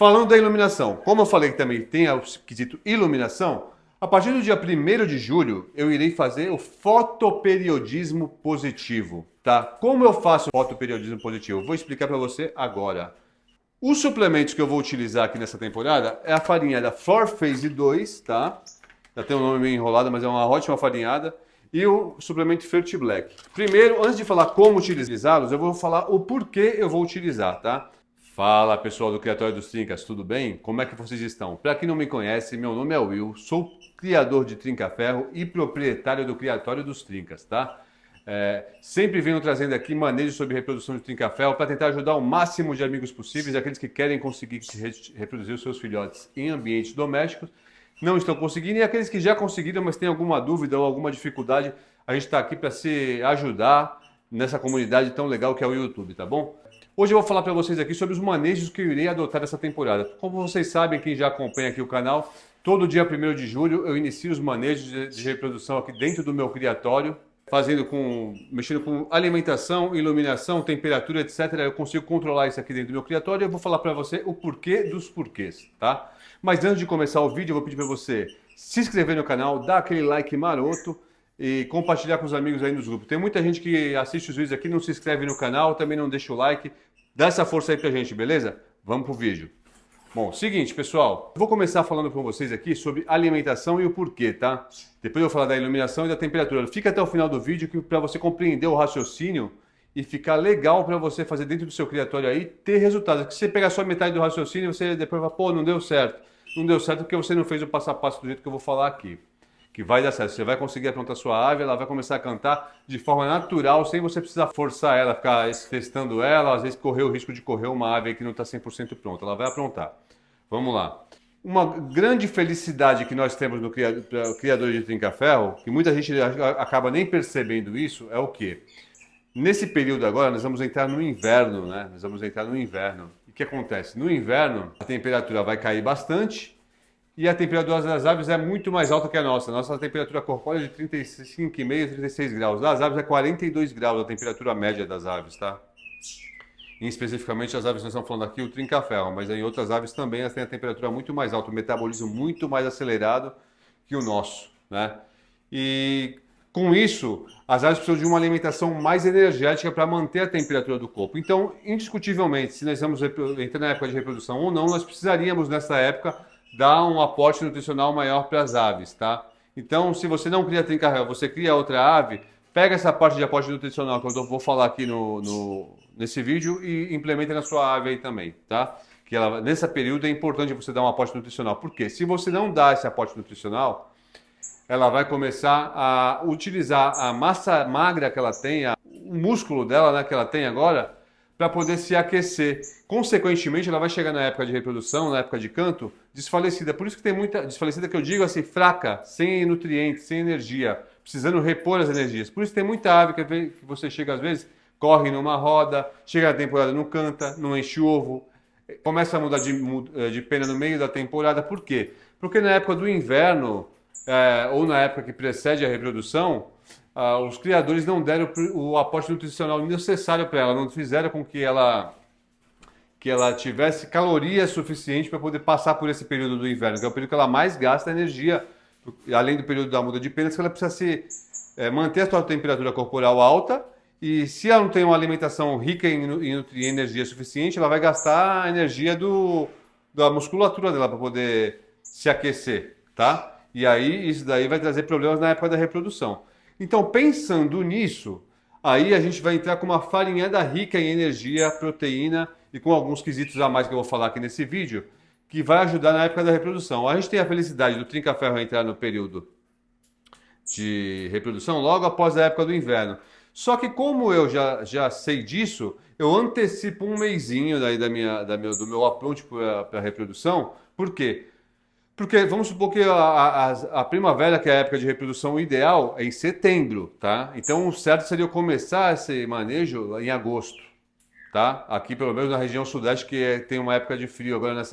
Falando da iluminação, como eu falei que também tem o quesito iluminação, a partir do dia 1º de julho eu irei fazer o fotoperiodismo positivo, tá? Como eu faço o fotoperiodismo positivo? Vou explicar para você agora. Os suplementos que eu vou utilizar aqui nessa temporada é a farinha da For Phase 2, tá? Já tem um nome meio enrolado, mas é uma ótima farinhada. E o suplemento Ferti Black. Primeiro, antes de falar como utilizá-los, eu vou falar o porquê eu vou utilizar, tá? Fala pessoal do Criatório dos Trincas, tudo bem? Como é que vocês estão? Para quem não me conhece, meu nome é Will, sou criador de trinca-ferro e proprietário do Criatório dos Trincas, tá? Sempre venho trazendo aqui manejos sobre reprodução de trinca-ferro para tentar ajudar o máximo de amigos possíveis, aqueles que querem conseguir reproduzir os seus filhotes em ambientes domésticos, não estão conseguindo, e aqueles que já conseguiram, mas têm alguma dúvida ou alguma dificuldade, a gente está aqui para se ajudar nessa comunidade tão legal que é o YouTube, tá bom? Hoje eu vou falar para vocês aqui sobre os manejos que eu irei adotar nessa temporada. Como vocês sabem, quem já acompanha aqui o canal, todo dia 1º de julho eu inicio os manejos de reprodução aqui dentro do meu criatório, mexendo com alimentação, iluminação, temperatura, etc. Eu consigo controlar isso aqui dentro do meu criatório e eu vou falar para você o porquê dos porquês, tá? Mas antes de começar o vídeo, eu vou pedir para você se inscrever no canal, dar aquele like maroto e compartilhar com os amigos aí nos grupos. Tem muita gente que assiste os vídeos aqui, não se inscreve no canal, também não deixa o like. Dá essa força aí pra gente, beleza? Vamos pro vídeo. Bom, seguinte, pessoal. Vou começar falando com vocês aqui sobre alimentação e o porquê, tá? Depois eu vou falar da iluminação e da temperatura. Fica até o final do vídeo para você compreender o raciocínio e ficar legal para você fazer dentro do seu criatório aí, ter resultados. Que você pegar só metade do raciocínio, você depois vai, pô, não deu certo. Não deu certo porque você não fez o passo a passo do jeito que eu vou falar aqui. Que vai dar certo. Você vai conseguir aprontar sua ave, ela vai começar a cantar de forma natural, sem você precisar forçar ela, ficar testando ela, às vezes correr o risco de correr uma ave que não está 100% pronta. Ela vai aprontar. Vamos lá. Uma grande felicidade que nós temos no criador de trinca-ferro, que muita gente acaba nem percebendo isso, é o quê? Nesse período agora, nós vamos entrar no inverno, né? Nós vamos entrar no inverno. E o que acontece? No inverno, a temperatura vai cair bastante, e a temperatura das aves é muito mais alta que a nossa. Nossa temperatura corpórea é de 35,5, 36 graus. Das aves é 42 graus a temperatura média das aves, tá? E especificamente as aves, nós estamos falando aqui o trinca-ferro, mas em outras aves também elas têm a temperatura muito mais alta, o metabolismo muito mais acelerado que o nosso, né? E com isso, as aves precisam de uma alimentação mais energética para manter a temperatura do corpo. Então, indiscutivelmente, se nós estamos entrando na época de reprodução ou não, nós precisaríamos nessa época dar um aporte nutricional maior para as aves, tá? Então, se você não cria trinca-ferro, você cria outra ave, pega essa parte de aporte nutricional que eu vou falar aqui nesse vídeo e implementa na sua ave aí também, tá? Que nesse período é importante você dar um aporte nutricional. Por quê? Se você não dá esse aporte nutricional, ela vai começar a utilizar a massa magra que ela tem, o músculo dela, né, que ela tem agora, para poder se aquecer. Consequentemente, ela vai chegar na época de reprodução, na época de canto, desfalecida. Por isso que tem muita desfalecida que eu digo assim, fraca, sem nutrientes, sem energia, precisando repor as energias. Por isso tem muita ave que você chega às vezes, corre numa roda, chega na temporada não canta, não enche ovo, começa a mudar de pena no meio da temporada. Por quê? Porque na época do inverno, ou na época que precede a reprodução, os criadores não deram o aporte nutricional necessário para ela, não fizeram com que ela tivesse calorias suficientes para poder passar por esse período do inverno, que é o período que ela mais gasta energia, além do período da muda de penas, que ela precisa manter a sua temperatura corporal alta, e se ela não tem uma alimentação rica em energia suficiente, ela vai gastar a energia da musculatura dela para poder se aquecer, tá? E aí isso daí vai trazer problemas na época da reprodução. Então, pensando nisso, aí a gente vai entrar com uma farinhada rica em energia, proteína e com alguns quesitos a mais que eu vou falar aqui nesse vídeo, que vai ajudar na época da reprodução. A gente tem a felicidade do trinca-ferro entrar no período de reprodução logo após a época do inverno. Só que como eu já sei disso, eu antecipo um mesinho do meu apronte para a reprodução. Por quê? Porque vamos supor que a primavera, que é a época de reprodução ideal, é em setembro, tá? Então o certo seria eu começar esse manejo em agosto, tá? Aqui pelo menos na região sudeste, que tem uma época de frio agora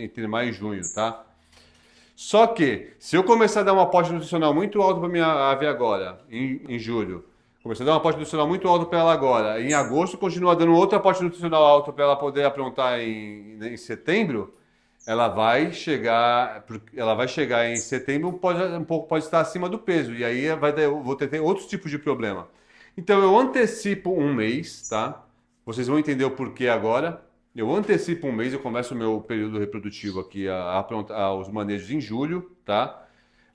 entre maio e junho, tá? Só que se eu começar a dar um aporte nutricional muito alto para minha ave agora, em julho, começar a dar um aporte nutricional muito alto para ela agora, em agosto continuar dando outro aporte nutricional alto para ela poder aprontar em setembro, ela vai chegar em setembro, pode estar acima do peso, e aí eu vou ter outros tipos de problema. Então eu antecipo um mês, tá? Vocês vão entender o porquê agora. Eu antecipo um mês, eu começo o meu período reprodutivo aqui a aprontar os manejos em julho, tá?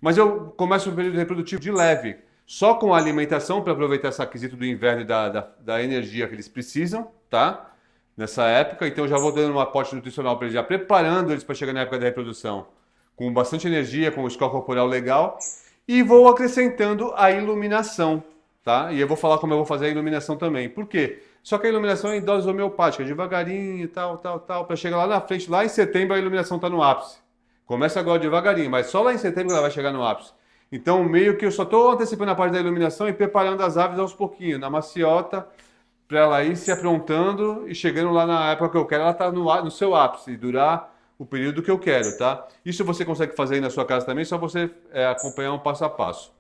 Mas eu começo o período reprodutivo de leve, só com a alimentação para aproveitar esse aquisito do inverno e da energia que eles precisam, tá? Nessa época, então já vou dando um aporte nutricional para eles, já preparando eles para chegar na época da reprodução com bastante energia, com o score corporal legal, e vou acrescentando a iluminação, tá? E eu vou falar como eu vou fazer a iluminação também. Por quê? Só que a iluminação é em dose homeopática, devagarinho, tal, para chegar lá na frente, lá em setembro a iluminação está no ápice. Começa agora devagarinho, mas só lá em setembro ela vai chegar no ápice. Então, meio que eu só estou antecipando a parte da iluminação e preparando as aves aos pouquinhos, na maciota, para ela ir se aprontando e chegando lá na época que eu quero, ela está no seu ápice e durar o período que eu quero, tá? Isso você consegue fazer aí na sua casa também, só você acompanhar um passo a passo.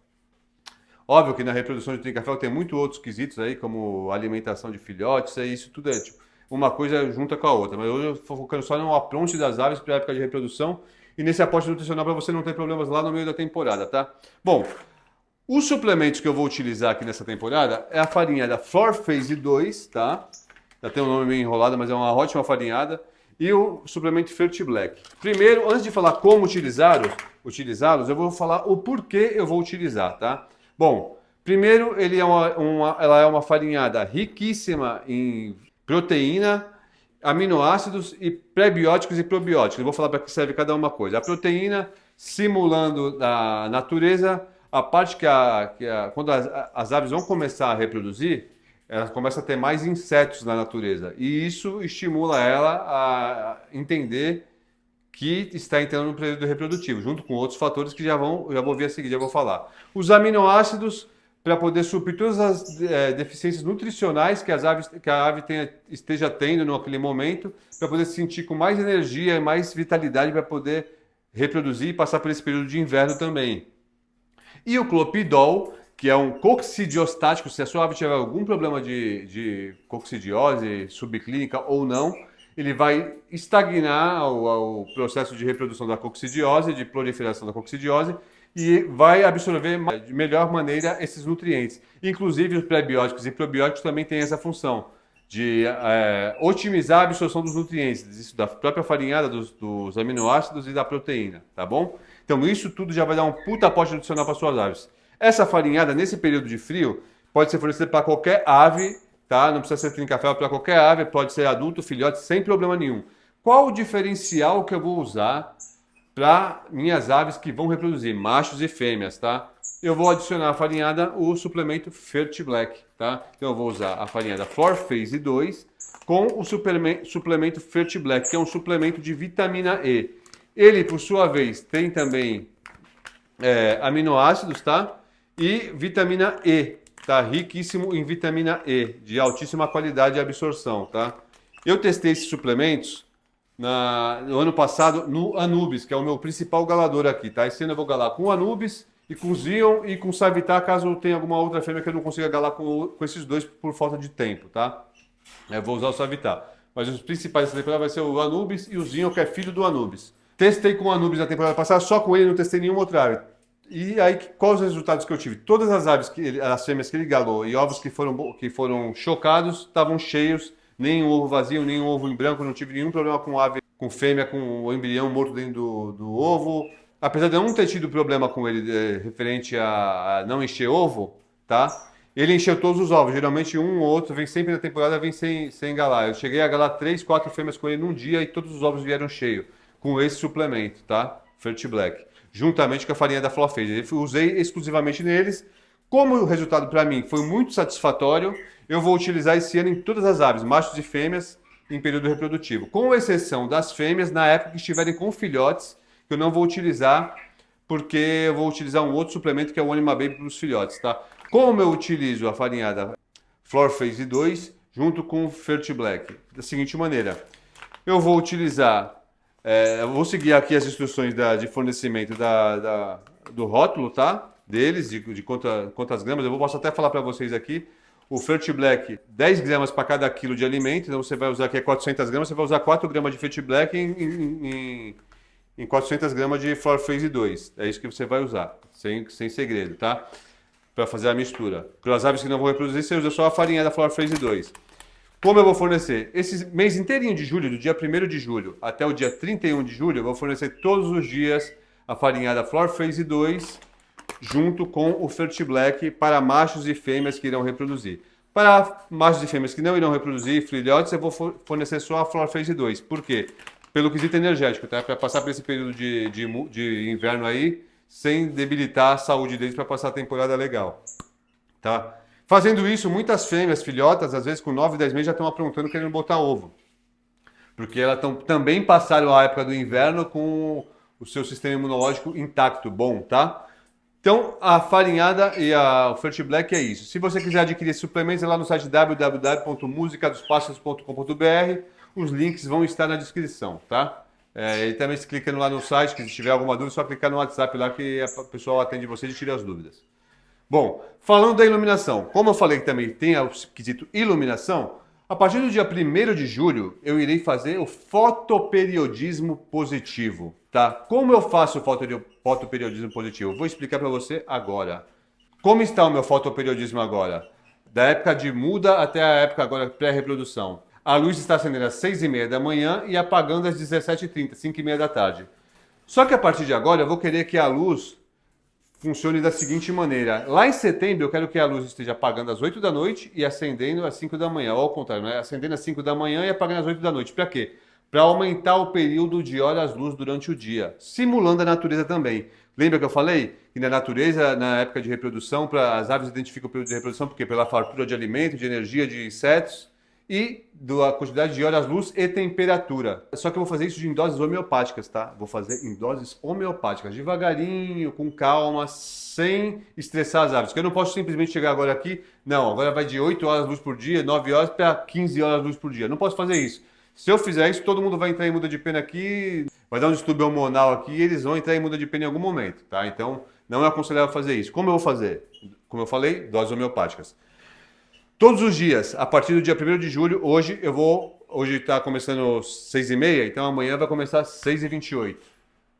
Óbvio que na reprodução de trincafel tem muitos outros quesitos aí, como alimentação de filhotes, isso tudo é tipo, uma coisa junta com a outra. Mas hoje eu estou focando só no apronte das aves para a época de reprodução e nesse aporte nutricional para você não ter problemas lá no meio da temporada, tá? Bom, os suplementos que eu vou utilizar aqui nessa temporada é a farinha da Flor Phase 2, tá? Já tem um nome meio enrolado, mas é uma ótima farinhada. E o suplemento Ferti Black. Primeiro, antes de falar como utilizá-los, eu vou falar o porquê eu vou utilizar, tá? Bom, primeiro ela é uma farinhada riquíssima em proteína, aminoácidos e prebióticos e probióticos. Eu vou falar para que serve cada uma coisa. A proteína simulando da natureza a parte quando as aves vão começar a reproduzir, elas começam a ter mais insetos na natureza. E isso estimula ela a entender que está entrando no período reprodutivo, junto com outros fatores que já vou ver a seguir, já vou falar. Os aminoácidos, para poder suprir todas as deficiências nutricionais que a ave esteja tendo naquele momento, para poder se sentir com mais energia e mais vitalidade para poder reproduzir e passar por esse período de inverno também. E o clopidol, que é um coccidiostático, se a sua ave tiver algum problema de coccidiose subclínica ou não, ele vai estagnar o processo de reprodução da coccidiose, de proliferação da coccidiose, e vai absorver de melhor maneira esses nutrientes. Inclusive os prebióticos e probióticos também têm essa função de otimizar a absorção dos nutrientes, isso da própria farinhada, dos aminoácidos e da proteína, tá bom? Então isso tudo já vai dar um puta aporte nutricional para suas aves. Essa farinhada, nesse período de frio, pode ser fornecida para qualquer ave, tá? Não precisa ser trincafel para qualquer ave, pode ser adulto, filhote, sem problema nenhum. Qual o diferencial que eu vou usar para minhas aves que vão reproduzir, machos e fêmeas, tá? Eu vou adicionar a farinhada, o suplemento Ferti Black, tá? Então eu vou usar a farinhada Flor Phase 2 com o suplemento Ferti Black, que é um suplemento de vitamina E. Ele, por sua vez, tem também aminoácidos, tá? E vitamina E, tá? Riquíssimo em vitamina E, de altíssima qualidade de absorção, tá? Eu testei esses suplementos no ano passado no Anubis, que é o meu principal galador aqui, tá? Esse ano eu vou galar com o Anubis e com o Zion e com o Savitar, caso tenha alguma outra fêmea que eu não consiga galar com esses dois por falta de tempo, tá? Eu vou usar o Savitar. Mas os principais dessa temporada vai ser o Anubis e o Zion, que é filho do Anubis. Testei com o Anubis na temporada passada, só com ele, não testei nenhuma outra ave. E aí, quais os resultados que eu tive? Todas as aves, as fêmeas que ele galou e ovos que foram chocados, estavam cheios, nem um ovo vazio, nem um ovo em branco, não tive nenhum problema com ave, com fêmea, com o embrião morto dentro do ovo. Apesar de eu não ter tido problema com ele referente a não encher ovo, tá? Ele encheu todos os ovos, geralmente um ou outro, vem sempre na temporada, vem sem galar. Eu cheguei a galar 3, 4 fêmeas com ele num dia e todos os ovos vieram cheios, com esse suplemento, tá? Ferti Black, juntamente com a farinha da Flor Phase. Eu usei exclusivamente neles. Como o resultado para mim foi muito satisfatório, eu vou utilizar esse ano em todas as aves, machos e fêmeas, em período reprodutivo. Com exceção das fêmeas, na época que estiverem com filhotes, que eu não vou utilizar, porque eu vou utilizar um outro suplemento que é o Anima Baby para os filhotes, tá? Como eu utilizo a farinhada Flor Phase 2 junto com o Ferti Black? Da seguinte maneira, eu vou utilizar, eu vou seguir aqui as instruções de fornecimento do rótulo, tá? Deles, de quantas gramas, posso até falar para vocês aqui. O Fert Black, 10 gramas para cada quilo de alimento, então você vai usar aqui 400 gramas, você vai usar 4 gramas de Fert Black em 400 gramas de Flour Phase 2. É isso que você vai usar, sem segredo, tá? Para fazer a mistura. Para as aves que não vão reproduzir, você usa só a farinha da Flour Phase 2. Como eu vou fornecer? Esse mês inteirinho de julho, do dia 1º de julho até o dia 31 de julho, eu vou fornecer todos os dias a farinha da Flour Phase 2 junto com o Fert Black para machos e fêmeas que irão reproduzir. Para machos e fêmeas que não irão reproduzir, filhotes, eu vou fornecer só a Flour Phase 2. Por quê? Pelo quesito energético, tá? Para passar por esse período de inverno aí, sem debilitar a saúde deles para passar a temporada legal, tá? Fazendo isso, muitas fêmeas, filhotas, às vezes com 9, 10 meses já estão aprontando querendo botar ovo. Porque elas também passaram a época do inverno com o seu sistema imunológico intacto, bom, tá? Então, a farinhada e o Fert Black é isso. Se você quiser adquirir suplementos, é lá no site www.musicadospasaros.com.br. Os links vão estar na descrição, tá? E também se clicando lá no site, que se tiver alguma dúvida, é só clicar no WhatsApp lá que o pessoal atende vocês e tira as dúvidas. Bom, falando da iluminação, como eu falei que também tem o quesito iluminação, a partir do dia 1º de julho eu irei fazer o fotoperiodismo positivo, tá? Como eu faço o fotoperiodismo positivo? Vou explicar para você agora. Como está o meu fotoperiodismo agora? Da época de muda até a época agora pré-reprodução. A luz está acendendo às 6h30 da manhã e apagando às 17h30, 5h30 da tarde. Só que a partir de agora eu vou querer que a luz funcione da seguinte maneira. Lá em setembro eu quero que a luz esteja apagando às 8 da noite e acendendo às 5 da manhã. Ou ao contrário, né? Acendendo às 5 da manhã e apagando às 8 da noite. Para quê? Para aumentar o período de horas-luz durante o dia, simulando a natureza também. Lembra que eu falei que na natureza, na época de reprodução, as aves identificam o período de reprodução porque pela fartura de alimento, de energia, de insetos e da quantidade de horas-luz e temperatura. Só que eu vou fazer isso em doses homeopáticas, tá? Vou fazer em doses homeopáticas, devagarinho, com calma, sem estressar as aves. Porque eu não posso simplesmente chegar agora aqui, não, agora vai de 8 horas luz por dia, 9 horas para 15 horas luz por dia. Não posso fazer isso. Se eu fizer isso, todo mundo vai entrar em muda de pena aqui, vai dar um distúrbio hormonal aqui e eles vão entrar em muda de pena em algum momento, tá? Então, não é aconselhável fazer isso. Como eu vou fazer? Como eu falei, doses homeopáticas. Todos os dias, a partir do dia 1º de julho, hoje está começando 6h30, então amanhã vai começar 6h28,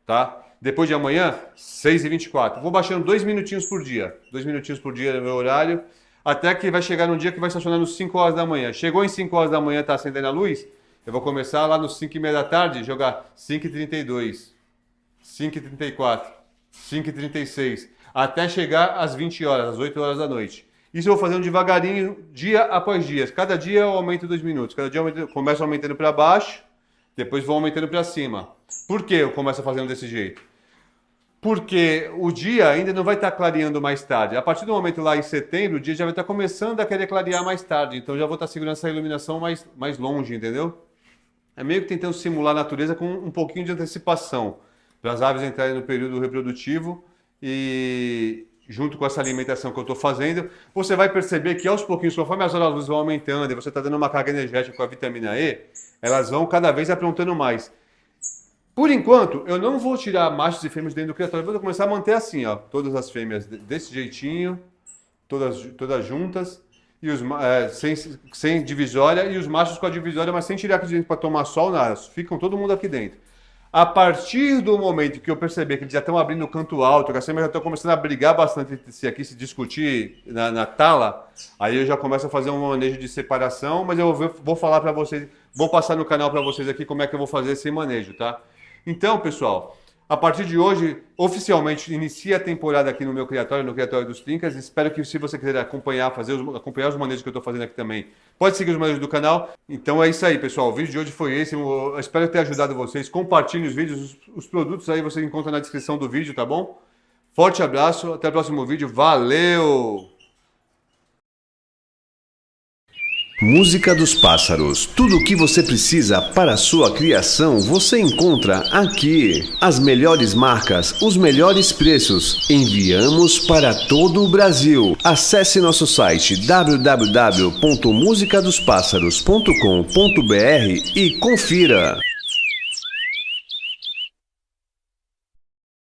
tá? Depois de amanhã, 6h24. Vou baixando 2 minutinhos por dia. 2 minutinhos por dia no meu horário, até que vai chegar num dia que vai estacionar nos 5 horas da manhã. Chegou em 5 horas da manhã, está acendendo a luz, eu vou começar lá nos 5h30 da tarde, jogar 5h32, 5h34, 5h36, até chegar às 20 horas, às 8 horas da noite. Isso eu vou fazendo devagarinho, dia após dia. Cada dia eu aumento 2 minutos. Cada dia eu começo aumentando para baixo, depois vou aumentando para cima. Por que eu começo fazendo desse jeito? Porque o dia ainda não vai estar clareando mais tarde. A partir do momento lá em setembro, o dia já vai estar começando a querer clarear mais tarde. Então já vou estar segurando essa iluminação mais longe, entendeu? É meio que tentando simular a natureza com um pouquinho de antecipação. Para as aves entrarem no período reprodutivo e junto com essa alimentação que eu estou fazendo, você vai perceber que aos pouquinhos, conforme as horas-luz vão aumentando e você está dando uma carga energética com a vitamina E, elas vão cada vez aprontando mais. Por enquanto, eu não vou tirar machos e fêmeas dentro do criatório, eu vou começar a manter assim, ó, todas as fêmeas desse jeitinho, todas juntas, e sem divisória, e os machos com a divisória, mas sem tirar aqui de dentro para tomar sol, nada, ficam todo mundo aqui dentro. A partir do momento que eu perceber que eles já estão abrindo o canto alto, que as fêmeas já estão começando a brigar bastante entre si aqui, se discutir na tala, aí eu já começo a fazer um manejo de separação, mas eu vou falar para vocês, vou passar no canal para vocês aqui como é que eu vou fazer esse manejo, tá? Então, pessoal, a partir de hoje, oficialmente, inicia a temporada aqui no meu criatório, no Criatório dos Trincas. Espero que, se você quiser acompanhar os manejos que eu estou fazendo aqui também, pode seguir os manejos do canal. Então é isso aí, pessoal. O vídeo de hoje foi esse. Eu espero ter ajudado vocês. Compartilhem os vídeos. Os produtos aí você encontra na descrição do vídeo, tá bom? Forte abraço. Até o próximo vídeo. Valeu! Música dos Pássaros. Tudo o que você precisa para a sua criação você encontra aqui. As melhores marcas, os melhores preços. Enviamos para todo o Brasil. Acesse nosso site www.musicadospasaros.com.br e confira.